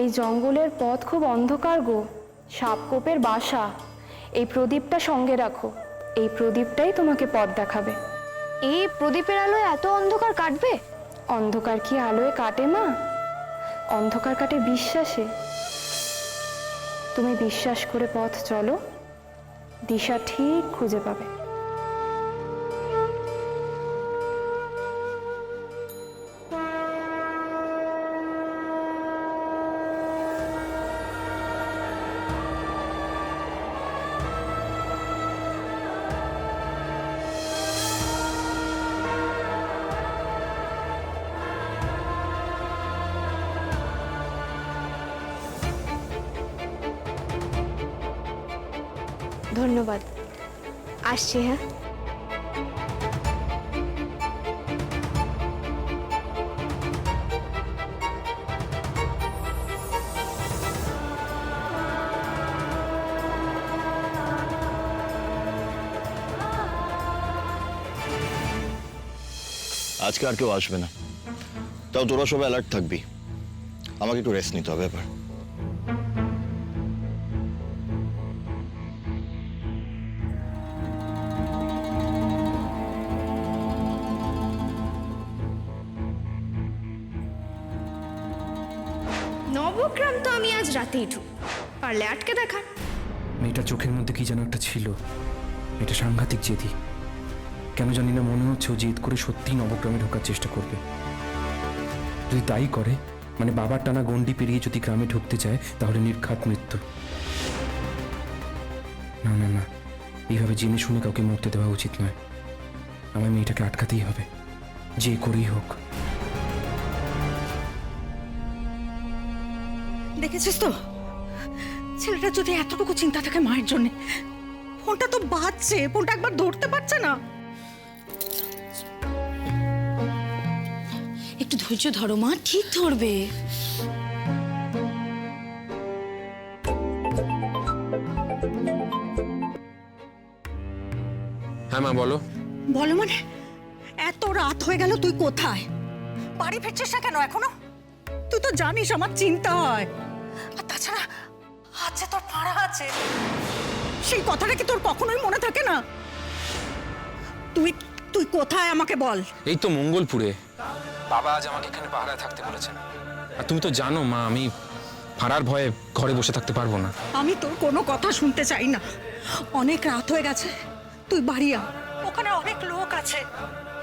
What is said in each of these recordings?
এই জঙ্গলের পথ খুব অন্ধকার গো, সাপকোপের বাসা। এই প্রদীপটা সঙ্গে রাখো, এই প্রদীপটাই তোমাকে পথ দেখাবে। এই প্রদীপের আলোয় এত অন্ধকার কাটবে? অন্ধকার কি আলোয় কাটে মা? অন্ধকার কাটে বিশ্বাসে। তুমি বিশ্বাস করে পথ চলো, দিশা ঠিক খুঁজে পাবে। ধন্যবাদ, আসছি। হ্যাঁ, আজকে আর কেউ আসবে না, তাও তোরা সবাই অ্যালার্ট থাকবি। আমাকে একটু রেস্ট নিতে হবে এবার। নবগ্রাম তো আমি আজ রাতেই ঢুক, পারলে আটকে দেখান। মেয়েটা চোখের মধ্যে কি যেন একটা ছিল, এটা সাংঘাতিক জেদি। কেন জানি না মনে হচ্ছে ও জেদ করে সত্যিই নবগ্রামে ঢোকার চেষ্টা করবে। যদি তাই করে, মানে বাবার টানা গন্ডি পেরিয়ে যদি গ্রামে ঢুকতে চায়, তাহলে নির্ঘাত মৃত্যু। না না না, এইভাবে জেনে শুনে কাউকে মরতে দেওয়া উচিত নয়। আমার মেয়েটাকে আটকাতেই হবে, যে করেই হোক। দেখেছিস তো, ছেলেটা যদি এতটুকু চিন্তা থাকে মায়ের জন্য, ফোনটা তো বাজছে, ফোনটা একবার ধরতে পারছে না। একটু ধৈর্য ধরো মা, ঠিক ধরবে। হ্যাঁ মা, বলো। বলো মানে, এত রাত হয়ে গেল, তুই কোথায়? বাড়ি ফিরছিস না কেন এখনো? তুই তো জানিস আমার চিন্তা হয়। আর তাছাড়া আছে তোর ভাড়া আছে, সেই কথাটা কি তোর কখনোই মনে থাকে না? তুই তুই কোথায় আমাকে বল। এই তো মঙ্গলপুরে। বাবা আজ আমাকে এখানে পাহারায় থাকতে বলেছেন। আর তুমি তো জানো মা, আমি ভাড়ার ভয়ে ঘরে বসে থাকতে পারবো না। আমি তোর কোনো কথা শুনতে চাই না। অনেক রাত হয়ে গেছে, তুই বাড়ি আ। ওখানে অনেক লোক আছে,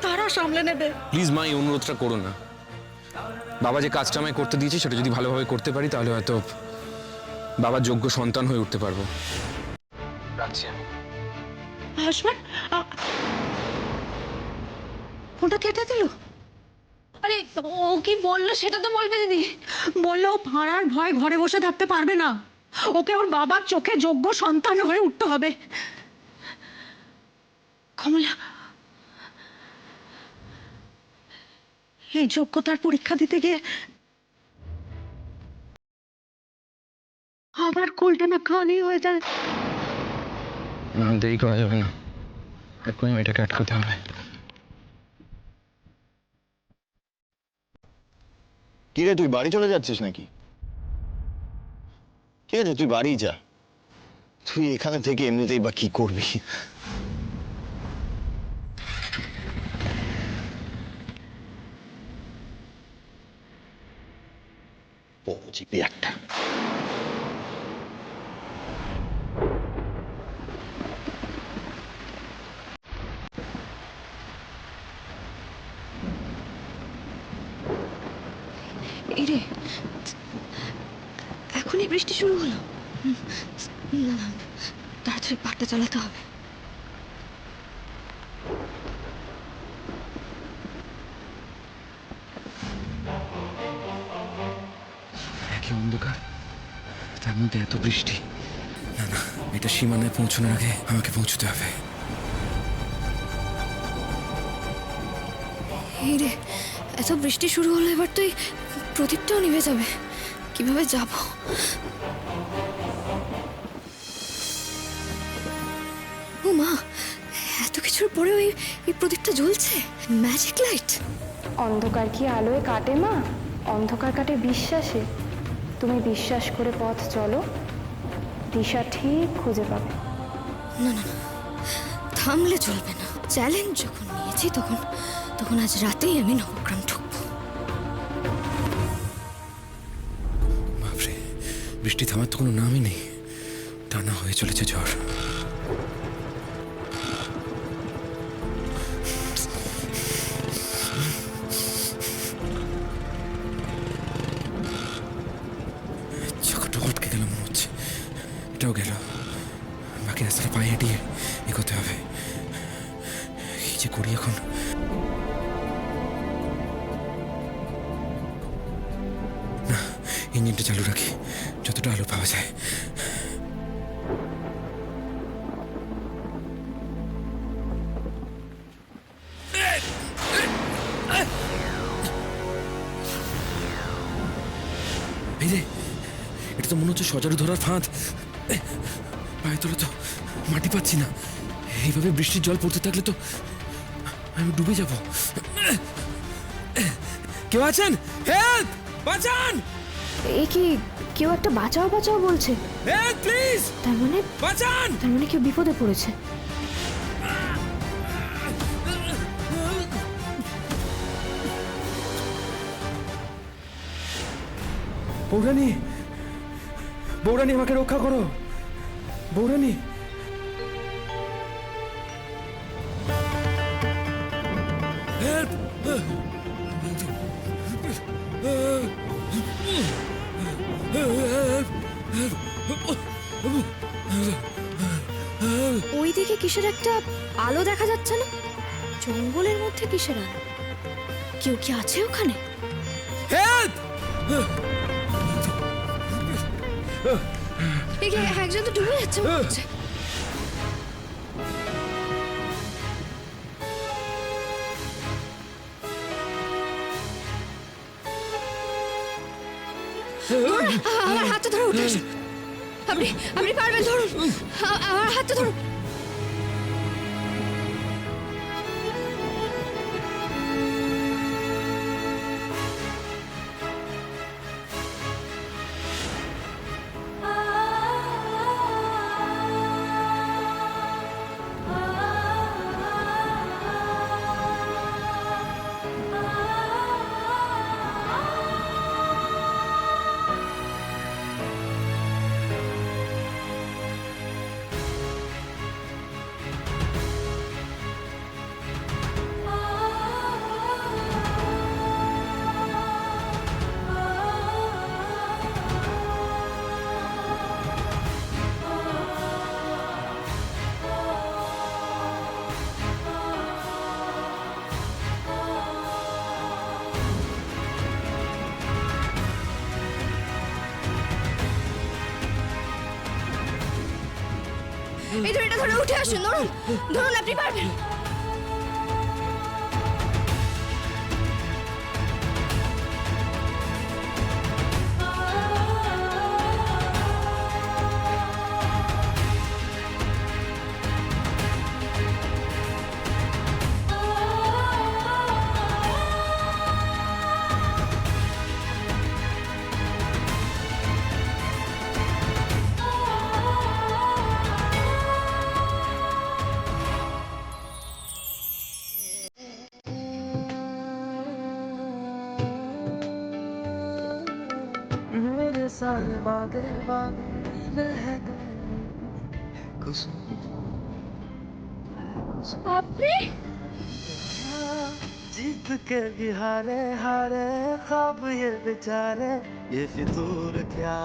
তারা সামলে নেবে। প্লিজ মা, এই অনুরোধটা করো না। বাবা যে কাজটা আমায় করতে দিয়েছে, সেটা যদি ভালোভাবে করতে পারি, তাহলে হয়তো বাবার যোগ্য সন্তান হয়ে উঠতে পারবো। রাখছি আমি। আসমান, ফোনটা কেটে দিল। আরে ও কি বললো সেটা তো বলবে দিদি। বললো ভাড়ার ভয় ঘরে বসে থাকতে পারবে না, ওকে ওর বাবার চোখে যোগ্য সন্তান হয়ে উঠতে হবে। কমলা, এই যোগ্যতার পরীক্ষা দিতে গিয়ে আবার কোলটা না খালি হয়ে যায়। দেরি করা যাবে না, এখনই এটাকে আটকাতে হবে। কি রে, তুই বাড়ি চলে যাচ্ছিস নাকি? ঠিক আছে, তুই বাড়ি যা। তুই এখানে থেকে এমনিতেই বা কি করবি? পৌঁছিবি একটা। এই রে, এখনই বৃষ্টি শুরু হলো। না না, তাড়াতাড়ি পাটটা চালাতে হবে। কি অন্ধকার, তার মধ্যে এত বৃষ্টি। না না, এটা সীমানায় পৌঁছানোর আগে আমাকে পৌঁছতে হবে। এই রে, এত বৃষ্টি শুরু হলো, এবার তো এই প্রদীপটাও নিভে যাবে। কিভাবে যাব? ও মা, এত কিছুর পরেও এই প্রদীপটা জ্বলছে। Magic light. অন্ধকার কি আলোয় কাটে মা? অন্ধকার কাটে বিশ্বাসে। তুমি বিশ্বাস করে পথ চলো, দিশা ঠিক খুঁজে পাবে। থামলে চলবে না। চ্যালেঞ্জ যখন নিয়েছি তখন তখন আজ রাতেই আমি নবগ্রাম ঢুকবো। বাপরে, বৃষ্টি থামার তো কোনো নামই নেই, টানা হয়ে চলেছে ঝড়। চোখটা আটকে গেল মনে হচ্ছে। এটাও গেল, বাকি রাস্তাটা পায়ে হেঁটিয়ে এগোতে হবে। কি যে করি এখন। না, ইঞ্জিনটা চালু রাখি, যতটা আলো পাওয়া যায়। এই রে, এটা তো মনে হচ্ছে সজারু ধরার ফাঁদ। পায়ে তোলা তো মাটি পাচ্ছি না। এইভাবে বৃষ্টির জল পড়তে থাকলে তো আমি ডুবে যাব। কেউ আছেন? হেল্প! বাঁচান! এ কি, কেউ একটা বাঁচাও বাঁচাও বলছে। Help please! তার মানে বাঁচান! কেউ বিপদে পড়েছে। বৌরানী, বৌরানী, আমাকে রক্ষা করো বৌরানী। হেল্প! ওইদিকে কিসের একটা আলো দেখা যাচ্ছে না? জঙ্গলের মধ্যে কিসের আলো? কেউ কি আছে ওখানে? হেল্প! একজন তো ডুবে যাচ্ছে মনে হচ্ছে। আমার হাতটা ধরে উঠে আসুন। আপনি আপনি পারবেন, ধরুন আমার হাতটা ধরুন। এই ধরে এটা ধরে উঠে আসুন, ধরুন ধরুন, আপনি পারবেন। मेरे साथ बातें बातें है कुछ আপনি जीत के भी हारे हारे ख्वाब ये बेचारे ये फितूर क्या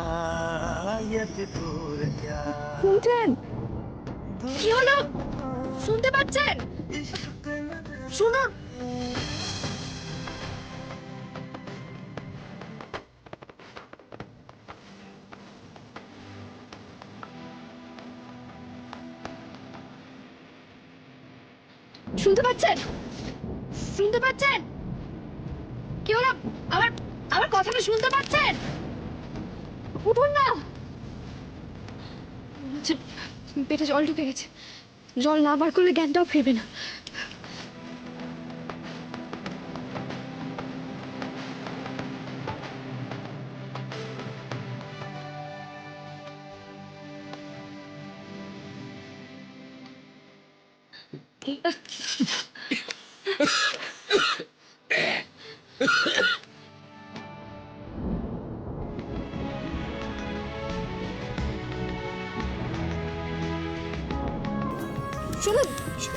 ये फितूर क्या শুনছেন? কি হলো? শুনতে পাচ্ছেন? इश्क में শুনুন। শুনতে পাচ্ছেন? শুনতে পাচ্ছেন? কি হলো? আমার আমার কথাটা শুনতে পাচ্ছেন? উঠুন না। আচ্ছা, পেটে জল ঢুকে গেছে। জল না বার করলে জ্ঞানটাও ফিরবে না। শুনুন,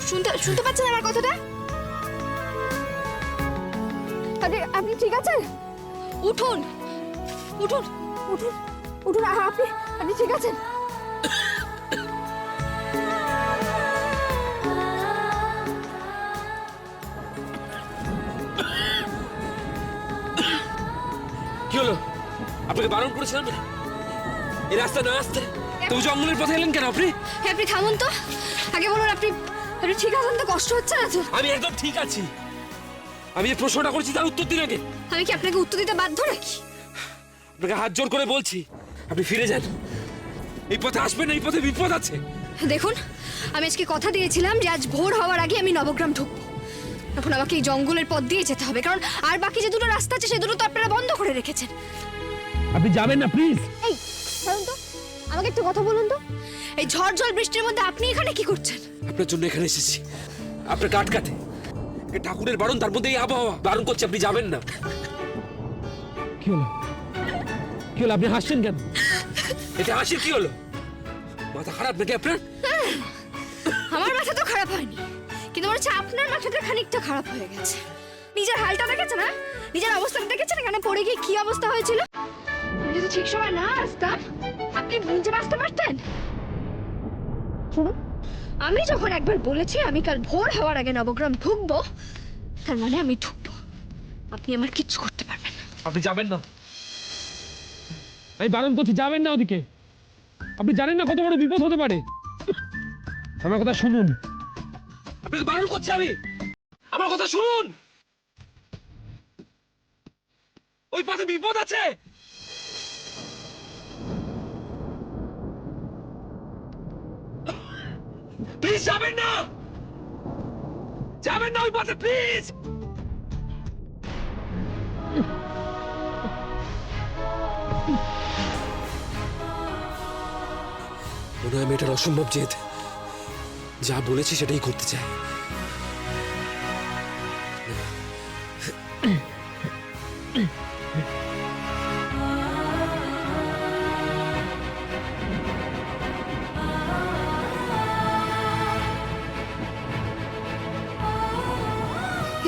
শুনতে পাচ্ছেন আমার কথাটা? আপনি ঠিক আছেন? উঠুন উঠুন উঠুন উঠুন, আপনি ঠিক আছেন? কি হলো? আপনাকে বারণ করেছিলাম না এই রাস্তা না আসতে, তো জঙ্গলের পথে এলেন কেন আপনি? আপনি থামুন তো, আগে বলুন আপনি ঠিক আছেন তো? কষ্ট হচ্ছে না তো? আমি একদম ঠিক আছি। আমি যে প্রশ্নটা করেছি তার উত্তর দিন আগে। আমি কি আপনাকে উত্তর দিতে বাধ্য নাকি? আপনাকে হাত জোর করে বলছি, আপনি ফিরে যান। এই পথে আসবেন না, এই পথে বিপদ আছে। দেখুন, আমি আজকে কথা দিয়েছিলাম যে আজ ভোর হওয়ার আগে আমি নবগ্রাম ঢুকবো। এখন আমাকে এই জঙ্গলের পথ দিয়ে যেতে হবে, কারণ আর বাকি যে দুটো রাস্তা আছে সে দুটো তো আপনারা বন্ধ করে রেখেছেন। আপনি যাবেন না প্লিজ। এই শুনুন তো, আমাকে একটু কথা বলুন তো। এই ঝড় জল বৃষ্টির মধ্যে আপনি এখানে কি করছেন? আপনার জন্য এখানে এসেছি, আপনাকে আটকাতে। এ ঠাকুরের বারণ, তার মধ্যে এই আবহাওয়া বারণ করছে, আপনি যাবেন না। কি হলো? কি হলো? আপনি হাসছেন কেন? এটা হাসির কি হলো? মাথা খারাপ নাকি আপনার? আমার মাথা তো খারাপ হয়নি, কিন্তু মনে হচ্ছে আপনার মাথাটা খানিকটা খারাপ হয়ে গেছে। নিজের হালটা দেখেছেন না? নিজের অবস্থাটা দেখেছেন? এখানে পড়ে গিয়ে কি অবস্থা হয়েছিল? আমি যদি ঠিক সময় না আসতাম, আপনি নিজে বাঁচতে পারতেন? শুনুন, আমি যখন একবার বলেছি আমি কাল ভোর হওয়ার আগে নবগ্রাম ঢুকবো, তার মানে আমি ঢুকবো। আপনি আমার কিচ্ছু করতে পারবেন না। আপনি যাবেন না, আমি বারণ করছি, যাবেন না ওদিকে। আপনি জানেন না কত বড় বিপদ হতে পারে। আমার কথা শুনুন, আপনাকে বারণ করছি আমি। আমার কথা শুনুন, ওই পথে বিপদ আছে। প্লিজ যাবেন না, যাবেন না ওই পথে, প্লিজ। মনে হয় মেয়েটার অসম্ভব জেদ, যা বলেছি সেটাই করতে চায়।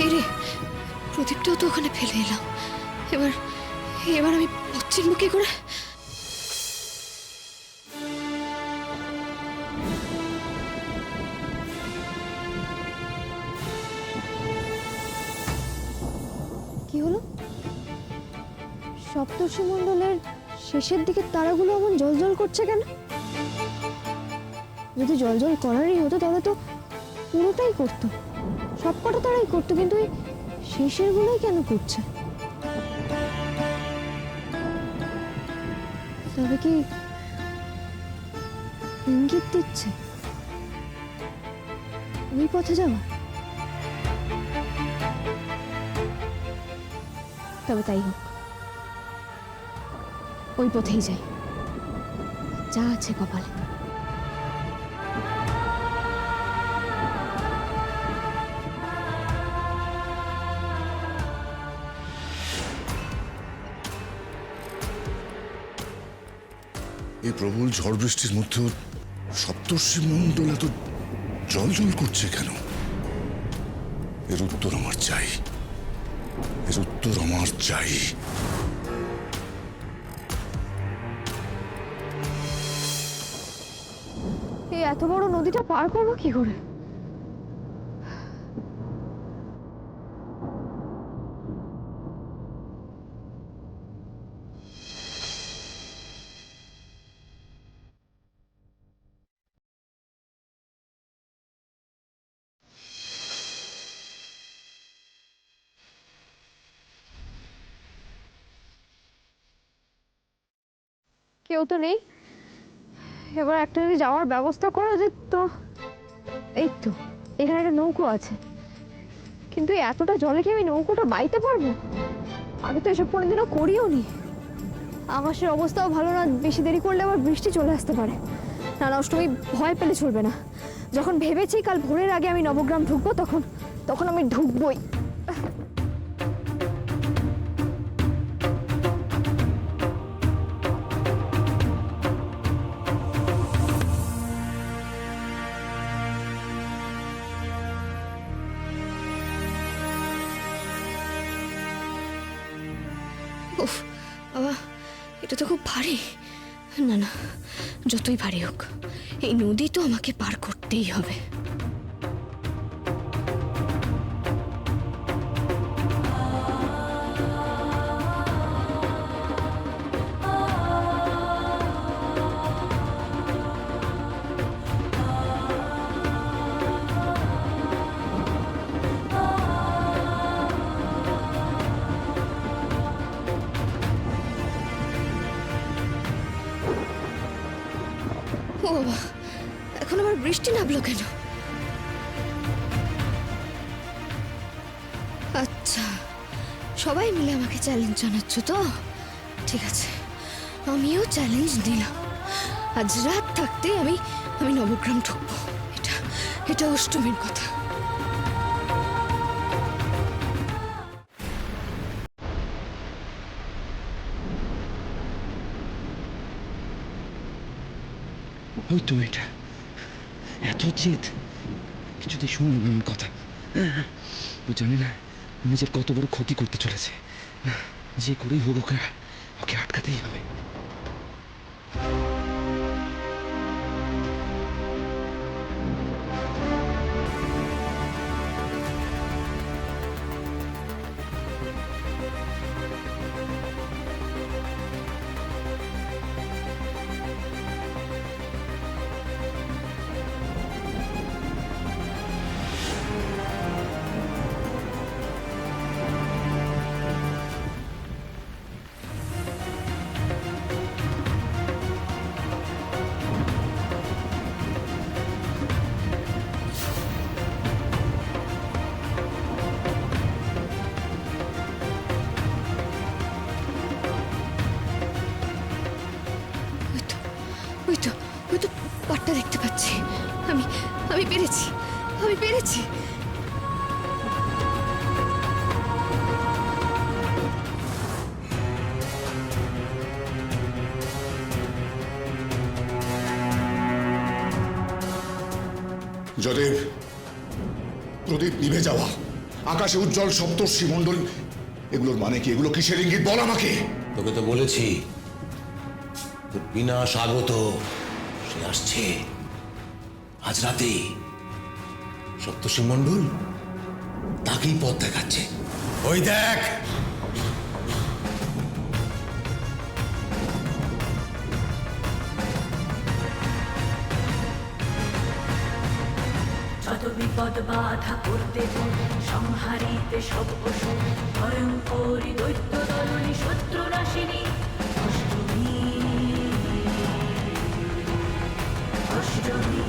এই রে, প্রদীপটাও তো ওখানে ফেলে এলাম। এবার এবার আমি পশ্চিম মুখে করে কি হলো? সপ্তর্ষি মণ্ডলের শেষের দিকে তারাগুলো এমন জ্বলজ্বল করছে কেন? যদি জ্বলজ্বল করারই হতো তাহলে তো পুরোটাই করতো, সবকটা তারাই করতো, কিন্তু এই শেষের গুলোই কেন করছে? তবে কি ইঙ্গিত দিচ্ছে ওই পথে যাওয়া? তবে তাই হোক, ওই পথেই যাই, যা আছে কপালে। এই প্রবল ঝড় বৃষ্টির মধ্যেও সপ্তর্ষি মণ্ডল এত জল জল করছে কেন? এর উত্তর আমার চাই, এর উত্তর আমার চাই। এই এত বড় নদীটা পার করবো কি করে? কেউ তো নেই। এবার একটা যদি যাওয়ার ব্যবস্থা করা যেত তো। এই তো এখানে একটা নৌকো আছে, কিন্তু এতটা জলে কি আমি নৌকোটা বাইতে পারবো? আগে তো এসব কোনোদিনও করিও নি। আকাশের অবস্থাও ভালো না, বেশি দেরি করলে আবার বৃষ্টি চলে আসতে পারে। না অষ্টমী ভয় পেলে চলবে না, যখন ভেবেছি কাল ভোরের আগে আমি নবগ্রাম ঢুকবো, তখন তখন আমি ঢুকবোই। উফ বাবা, এটা তো খুব ভারী। না না, যতই ভারী হোক এই নদী তো আমাকে পার করতেই হবে। ও বাবা, এখন আবার বৃষ্টি নামলো কেন? আচ্ছা, সবাই মিলে আমাকে চ্যালেঞ্জ জানাচ্ছ তো? ঠিক আছে, আমিও চ্যালেঞ্জ দিলাম। আজ রাত থাকতে আমি আমি নবগ্রাম ঢুকবো। এটা এটা অষ্টমীর কথা। ওই তো এটা, এত জেদ, কিছুতেই শুনুন কথা। ও জানি না নিজের কত বড় ক্ষতি করতে চলেছে। যে করেই হোক ওকে ওকে আটকাতেই হবে। ওই তো ওই তো ওই তো পাটটা দেখতে পাচ্ছি। আমি আমি পেরেছি, আমি পেরেছি। যদেব, প্রদীপ নিভে যাওয়া, আকাশে উজ্জ্বল সপ্তর্ষি মণ্ডল, এগুলোর মানে কি? এগুলো কিসের ইঙ্গিত বল আমাকে। তোকে তো বলেছি তোর বিনাশ আগত, সে আসছে আজ রাতে। সপ্তর্ষি মণ্ডল তাকেই পথ দেখাচ্ছে। ওই দেখ, যত বিপদ বাধা করতে সংহারিতে সব পশু ভয়ঙ্করী দৈত্য দলনী শত্রু নাশিনী অষ্টমী অষ্টমী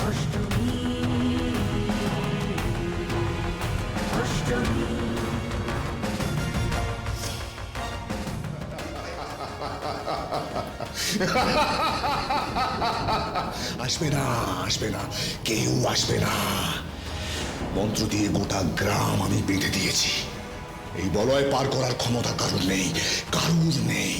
অষ্টমী অষ্টমী। আসবে না, আসবে না, কেউ আসবে না। মন্ত্র দিয়ে গোটা গ্রাম আমি বেঁধে দিয়েছি। এই বলয় পার করার ক্ষমতা কারুর নেই, কারুর নেই।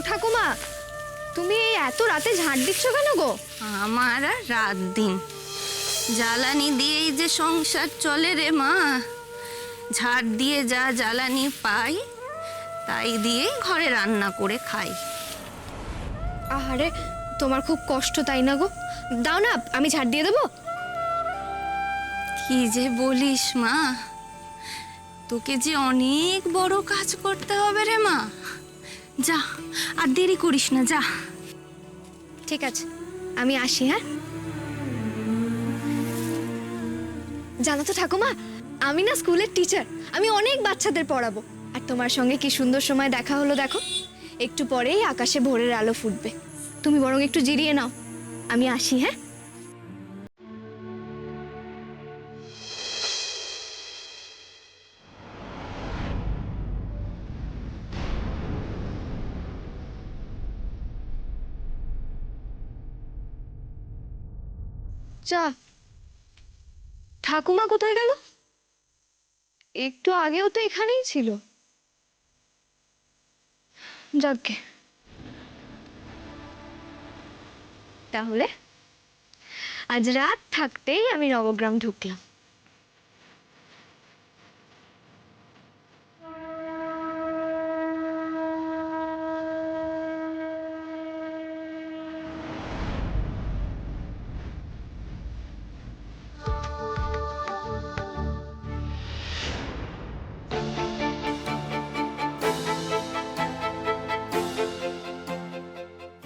ঠাকুমা, তুমি এই এত রাতে ঝাড় দিচ্ছ কেন গো? আমার আর রাত দিন জ্বালানি দিয়েই যে সংসার চলে রে মা। ঝাড় দিয়ে যা জ্বালানি পাই তাই দিয়েই ঘরে রান্না করে খাই। আহারে, তোমার খুব কষ্ট তাই না গো? দাও না, আমি ঝাড় দিয়ে দেবো। কি যে বলিস মা, তোকে যে অনেক বড় কাজ করতে হবে রে মা। যা, আর দেরি করিস না, যা। ঠিক আছে, আমি আসি। হ্যাঁ, জানো তো ঠাকুমা, আমি না স্কুলের টিচার, আমি অনেক বাচ্চাদের পড়াবো। আর তোমার সঙ্গে কি সুন্দর সময় দেখা হলো দেখো। একটু পরেই আকাশে ভোরের আলো ফুটবে। তুমি বরং একটু জিরিয়ে নাও, আমি আসি। হ্যাঁ, যা, ঠাকুমা কোথায় গেল? একটু আগেও তো এখানেই ছিল। যাকে, তাহলে আজ রাত থাকতেই আমি নবগ্রাম ঢুকলাম।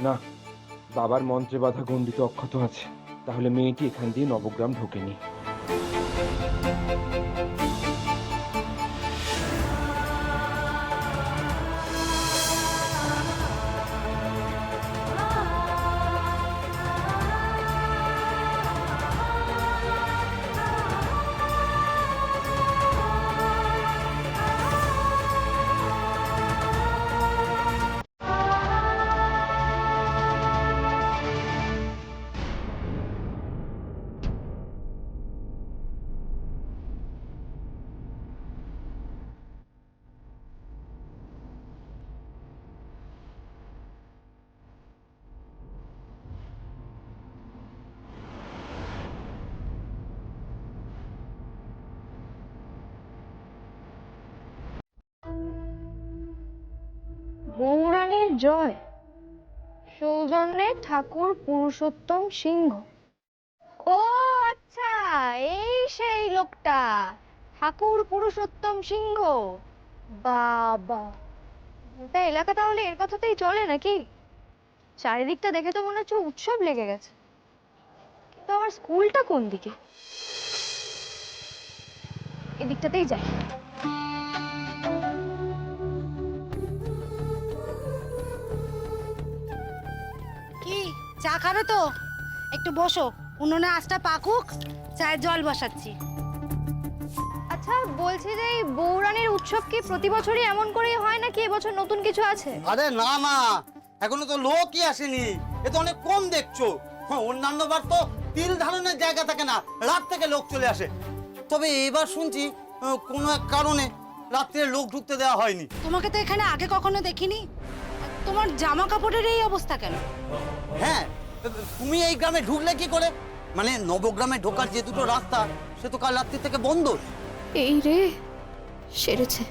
না, বাবার মন্ত্রে বাধা গণ্ডিত অক্ষত আছে। তাহলে মেয়েটি এখান দিয়ে নবগ্রাম ঢোকেনি। বৌরানীর জয়। সৌজন্যে ঠাকুর পুরুষোত্তম সিংহ। ও আচ্ছা, এই সেই লোকটা, ঠাকুর পুরুষোত্তম সিংহ। বাবা, গোটা এলাকা তাহলে এর কথাতেই চলে নাকি? চারিদিকটা দেখে তো মনে হচ্ছে উৎসব লেগে গেছে। কিন্তু আমার স্কুলটা কোন দিকে? এদিকটাতেই যাই। কি চা খাবে তো? একটু বসো, উনুনে আঁচটা পাকুক, চায়ের জল বসাচ্ছি। আচ্ছা, বলছি যে এই বৌরানীর উৎসব কি প্রতি বছরই এমন করেই হয় নাকি এবছর নতুন কিছু আছে? আরে না না, এখনো তো লোকই আসেনি। এ তো অনেক কম দেখছো। অন্যান্য বার তো তিল ধারণের জায়গা থাকে না, রাত থেকে লোক চলে আসে। তবে এবার শুনছি কোনো এক কারণে রাত্রে লোক ঢুকতে দেওয়া হয়নি। তোমাকে তো এখানে আগে কখনো দেখিনি। তোমার জামা কাপড়ের এই অবস্থা কেন? হ্যাঁ, তুমি এই গ্রামে ঢুকলে কি করে? মানে নবগ্রামে ঢোকার যে দুটো রাস্তা, সে তো কাল রাত্রি থেকে বন্ধ। এই রে, সেরেছে।